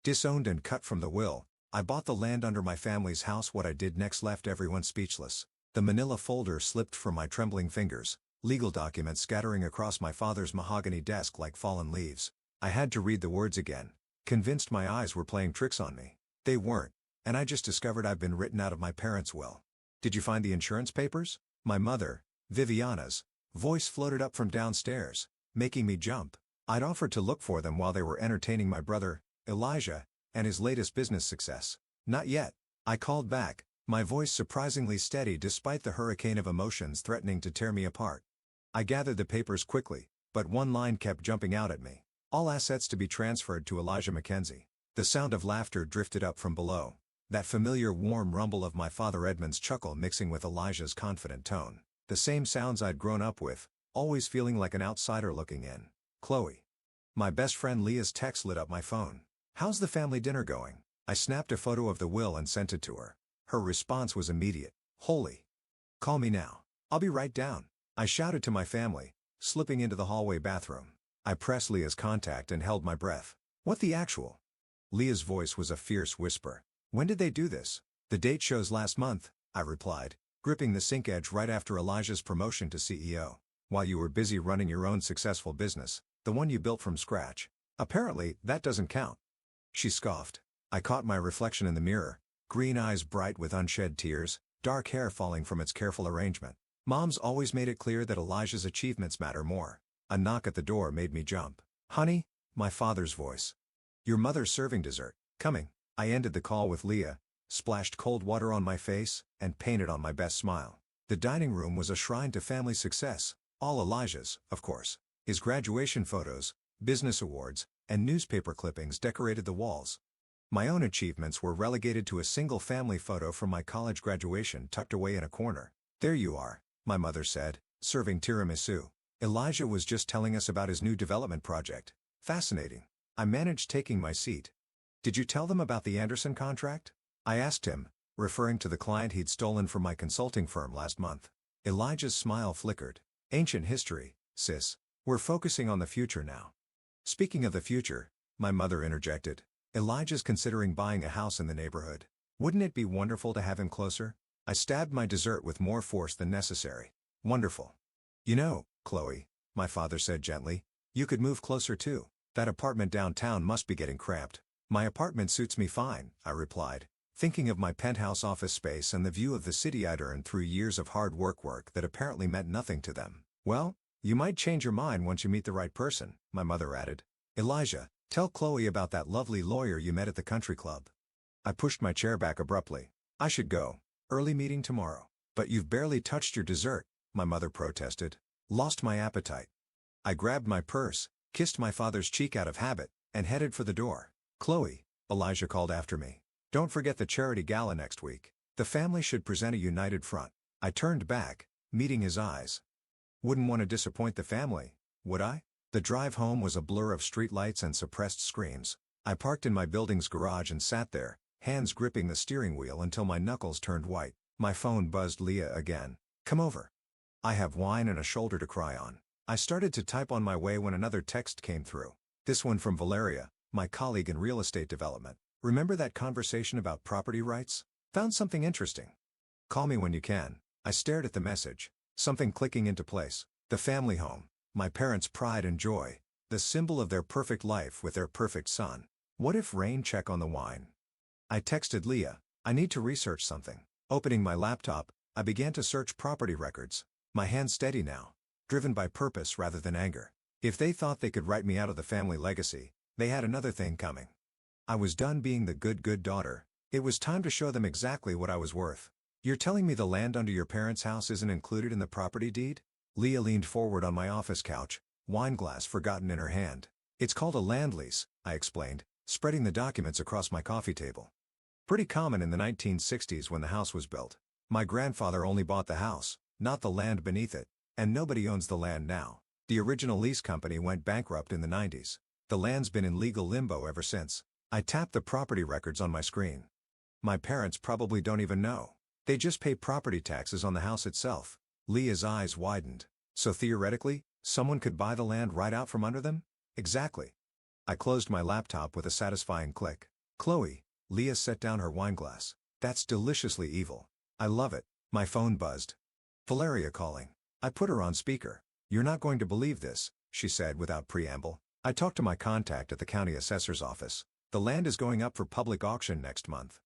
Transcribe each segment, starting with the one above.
Disowned and cut from the will, I bought the land under my family's house. What I did next left everyone speechless. The manila folder slipped from my trembling fingers, legal documents scattering across my father's mahogany desk like fallen leaves. I had to read the words again, convinced my eyes were playing tricks on me. They weren't, and I just discovered I've been written out of my parents' will. Did you find the insurance papers? My mother, Viviana's, voice floated up from downstairs, making me jump. I'd offered to look for them while they were entertaining my brother, Elijah, and his latest business success. Not yet, I called back, my voice surprisingly steady despite the hurricane of emotions threatening to tear me apart. I gathered the papers quickly, but one line kept jumping out at me. All assets to be transferred to Elijah Mackenzie. The sound of laughter drifted up from below. That familiar warm rumble of my father Edmund's chuckle mixing with Elijah's confident tone. The same sounds I'd grown up with, always feeling like an outsider looking in. Chloe. My best friend Leah's text lit up my phone. How's the family dinner going? I snapped a photo of the will and sent it to her. Her response was immediate. Holy. Call me now. I'll be right down. I shouted to my family, slipping into the hallway bathroom. I pressed Leah's contact and held my breath. What the actual? Leah's voice was a fierce whisper. When did they do this? The date shows last month, I replied, gripping the sink edge right after Elijah's promotion to CEO. While you were busy running your own successful business, the one you built from scratch. Apparently, that doesn't count. She scoffed. I caught my reflection in the mirror, green eyes bright with unshed tears, dark hair falling from its careful arrangement. Mom's always made it clear that Elijah's achievements matter more. A knock at the door made me jump. Honey, my father's voice. Your mother's serving dessert. Coming. I ended the call with Leah, splashed cold water on my face, and painted on my best smile. The dining room was a shrine to family success, all Elijah's, of course. His graduation photos, business awards, and newspaper clippings decorated the walls. My own achievements were relegated to a single family photo from my college graduation tucked away in a corner. There you are, my mother said, serving tiramisu. Elijah was just telling us about his new development project. Fascinating. I managed taking my seat. Did you tell them about the Anderson contract? I asked him, referring to the client he'd stolen from my consulting firm last month. Elijah's smile flickered. Ancient history, sis. We're focusing on the future now. Speaking of the future, my mother interjected. Elijah's considering buying a house in the neighborhood. Wouldn't it be wonderful to have him closer? I stabbed my dessert with more force than necessary. Wonderful. You know, Chloe, my father said gently, you could move closer too. That apartment downtown must be getting cramped. My apartment suits me fine, I replied, thinking of my penthouse office space and the view of the city I'd earned through years of hard work that apparently meant nothing to them. Well, you might change your mind once you meet the right person, my mother added. Elijah, tell Chloe about that lovely lawyer you met at the country club. I pushed my chair back abruptly. I should go. Early meeting tomorrow. But you've barely touched your dessert, my mother protested. Lost my appetite. I grabbed my purse, kissed my father's cheek out of habit, and headed for the door. Chloe, Elijah called after me. Don't forget the charity gala next week. The family should present a united front. I turned back, meeting his eyes. Wouldn't want to disappoint the family, would I? The drive home was a blur of streetlights and suppressed screams. I parked in my building's garage and sat there, hands gripping the steering wheel until my knuckles turned white. My phone buzzed. Leah again. Come over. I have wine and a shoulder to cry on. I started to type on my way when another text came through. This one from Valeria, my colleague in real estate development. Remember that conversation about property rights? Found something interesting. Call me when you can. I stared at the message, something clicking into place. The family home, my parents' pride and joy, the symbol of their perfect life with their perfect son. What if rain? Check on the wine. I texted Leah, I need to research something. Opening my laptop, I began to search property records. My hand steady now, driven by purpose rather than anger. If they thought they could write me out of the family legacy, they had another thing coming. I was done being the good daughter. It was time to show them exactly what I was worth. You're telling me the land under your parents' house isn't included in the property deed? Leah leaned forward on my office couch, wine glass forgotten in her hand. It's called a land lease, I explained, spreading the documents across my coffee table. Pretty common in the 1960s when the house was built. My grandfather only bought the house, not the land beneath it, and nobody owns the land now. The original lease company went bankrupt in the 90s. The land's been in legal limbo ever since. I tapped the property records on my screen. My parents probably don't even know. They just pay property taxes on the house itself. Leah's eyes widened. So theoretically, someone could buy the land right out from under them? Exactly. I closed my laptop with a satisfying click. Chloe, Leah set down her wineglass. That's deliciously evil. I love it. My phone buzzed. Valeria calling. I put her on speaker. You're not going to believe this, she said without preamble. I talked to my contact at the county assessor's office. The land is going up for public auction next month.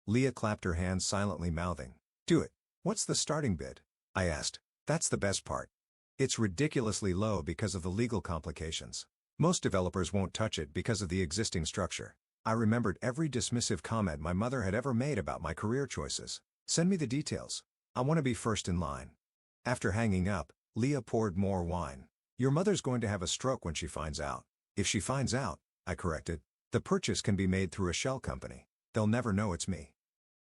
Leah clapped her hands silently, mouthing, "Do it." What's the starting bid? I asked. That's the best part. It's ridiculously low because of the legal complications. Most developers won't touch it because of the existing structure. I remembered every dismissive comment my mother had ever made about my career choices. Send me the details. I want to be first in line. After hanging up, Leah poured more wine. Your mother's going to have a stroke when she finds out. If she finds out, I corrected, the purchase can be made through a shell company. They'll never know it's me.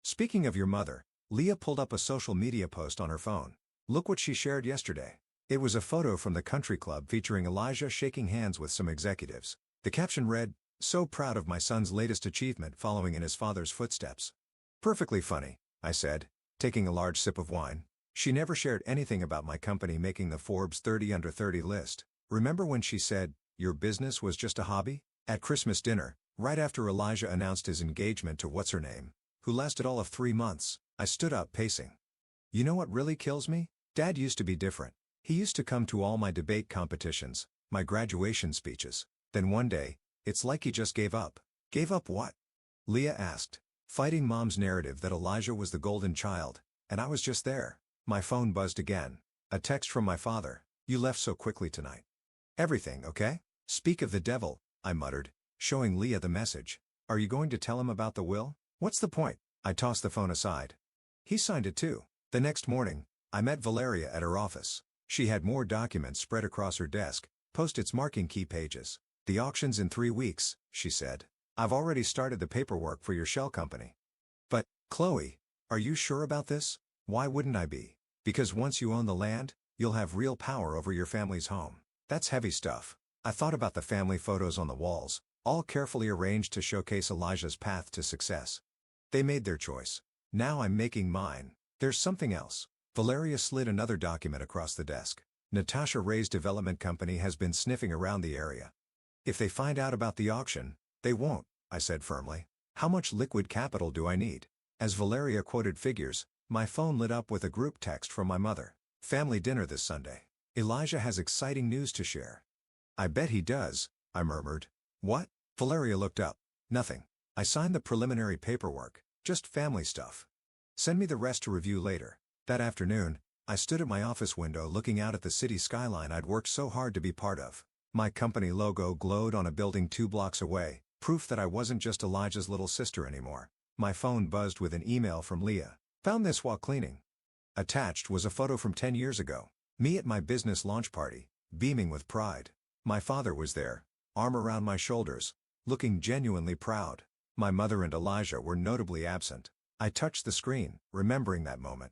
Speaking of your mother, Leah pulled up a social media post on her phone. Look what she shared yesterday. It was a photo from the country club featuring Elijah shaking hands with some executives. The caption read, "So proud of my son's latest achievement following in his father's footsteps." Perfectly funny, I said, taking a large sip of wine. She never shared anything about my company making the Forbes 30 Under 30 list. Remember when she said, "Your business was just a hobby"? At Christmas dinner, right after Elijah announced his engagement to what's-her-name, who lasted all of 3 months, I stood up pacing. You know what really kills me? Dad used to be different. He used to come to all my debate competitions, my graduation speeches. Then one day, it's like he just gave up. Gave up what? Leah asked, fighting Mom's narrative that Elijah was the golden child, and I was just there. My phone buzzed again. A text from my father. You left so quickly tonight. Everything okay? Speak of the devil, I muttered, showing Leah the message. Are you going to tell him about the will? What's the point? I tossed the phone aside. He signed it too. The next morning, I met Valeria at her office. She had more documents spread across her desk, post-its marking key pages. The auction's in 3 weeks, she said. I've already started the paperwork for your shell company. But, Chloe, are you sure about this? Why wouldn't I be? Because once you own the land, you'll have real power over your family's home. That's heavy stuff. I thought about the family photos on the walls, all carefully arranged to showcase Elijah's path to success. They made their choice. Now I'm making mine. There's something else. Valeria slid another document across the desk. Natasha Ray's development company has been sniffing around the area. If they find out about the auction, they won't, I said firmly. How much liquid capital do I need? As Valeria quoted figures, my phone lit up with a group text from my mother. Family dinner this Sunday. Elijah has exciting news to share. I bet he does, I murmured. What? Valeria looked up. Nothing. I signed the preliminary paperwork, just family stuff. Send me the rest to review later. That afternoon, I stood at my office window looking out at the city skyline I'd worked so hard to be part of. My company logo glowed on a building 2 blocks away, proof that I wasn't just Elijah's little sister anymore. My phone buzzed with an email from Leah. Found this while cleaning. Attached was a photo from 10 years ago. Me at my business launch party, beaming with pride. My father was there, arm around my shoulders, looking genuinely proud. My mother and Elijah were notably absent. I touched the screen, remembering that moment.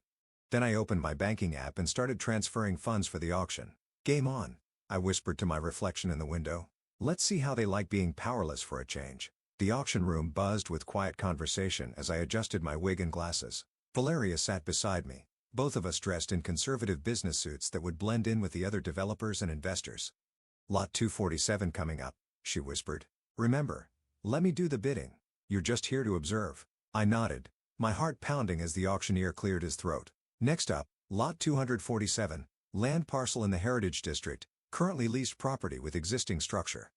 Then I opened my banking app and started transferring funds for the auction. Game on, I whispered to my reflection in the window. Let's see how they like being powerless for a change. The auction room buzzed with quiet conversation as I adjusted my wig and glasses. Valeria sat beside me, both of us dressed in conservative business suits that would blend in with the other developers and investors. Lot 247 coming up, she whispered. Remember, let me do the bidding. You're just here to observe. I nodded, my heart pounding as the auctioneer cleared his throat. Next up, Lot 247, land parcel in the Heritage District, currently leased property with existing structure.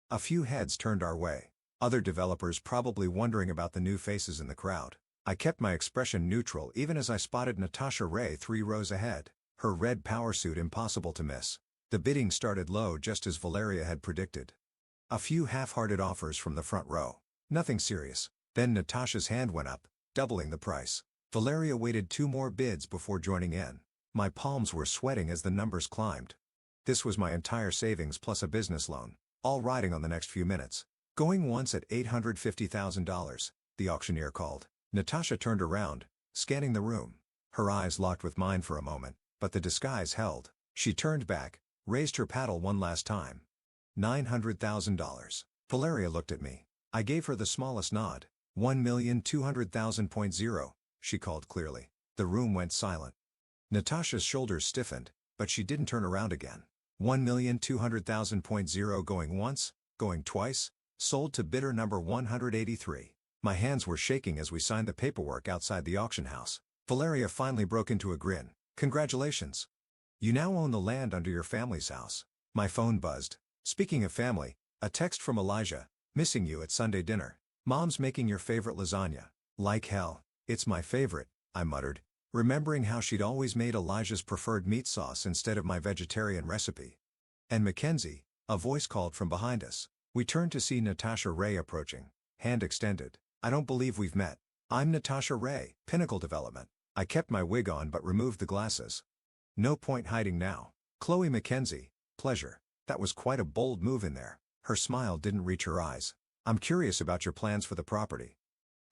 A few heads turned our way, other developers probably wondering about the new faces in the crowd. I kept my expression neutral even as I spotted Natasha Ray 3 rows ahead, her red power suit impossible to miss. The bidding started low just as Valeria had predicted. A few half-hearted offers from the front row. Nothing serious. Then Natasha's hand went up, doubling the price. Valeria waited 2 more bids before joining in. My palms were sweating as the numbers climbed. This was my entire savings plus a business loan, all riding on the next few minutes. Going once at $850,000, the auctioneer called. Natasha turned around, scanning the room. Her eyes locked with mine for a moment, but the disguise held. She turned back, raised her paddle one last time. $900,000. Valeria looked at me. I gave her the smallest nod. 1,200,000.0, she called clearly. The room went silent. Natasha's shoulders stiffened, but she didn't turn around again. 1,200,000.0 going once, going twice, sold to bidder number 183. My hands were shaking as we signed the paperwork outside the auction house. Valeria finally broke into a grin. Congratulations. You now own the land under your family's house. My phone buzzed. Speaking of family, a text from Elijah. Missing you at Sunday dinner. Mom's making your favorite lasagna. Like hell. It's my favorite, I muttered, remembering how she'd always made Elijah's preferred meat sauce instead of my vegetarian recipe. And Mackenzie, a voice called from behind us. We turned to see Natasha Ray approaching, hand extended. I don't believe we've met. I'm Natasha Ray, Pinnacle Development. I kept my wig on but removed the glasses. No point hiding now. Chloe Mackenzie, pleasure. That was quite a bold move in there. Her smile didn't reach her eyes. I'm curious about your plans for the property.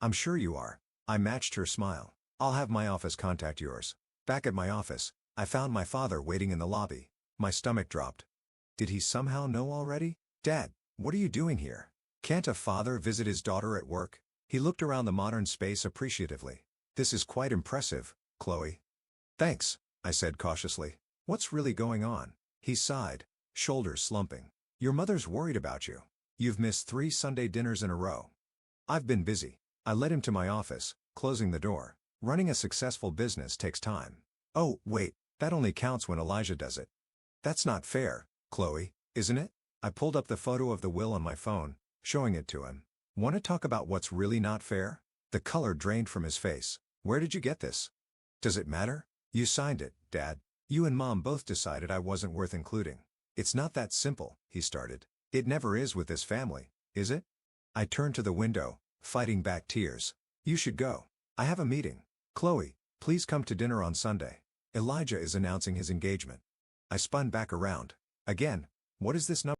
I'm sure you are. I matched her smile. I'll have my office contact yours. Back at my office, I found my father waiting in the lobby. My stomach dropped. Did he somehow know already? Dad, what are you doing here? Can't a father visit his daughter at work? He looked around the modern space appreciatively. This is quite impressive, Chloe. Thanks, I said cautiously. What's really going on? He sighed, shoulders slumping. Your mother's worried about you. You've missed 3 Sunday dinners in a row. I've been busy. I led him to my office, closing the door. Running a successful business takes time. Oh, wait, that only counts when Elijah does it. That's not fair, Chloe, isn't it? I pulled up the photo of the will on my phone, showing it to him. Want to talk about what's really not fair? The color drained from his face. Where did you get this? Does it matter? You signed it, Dad. You and Mom both decided I wasn't worth including. It's not that simple, he started. It never is with this family, is it? I turned to the window, fighting back tears. You should go. I have a meeting. Chloe, please come to dinner on Sunday. Elijah is announcing his engagement. I spun back around. Again, what is this number?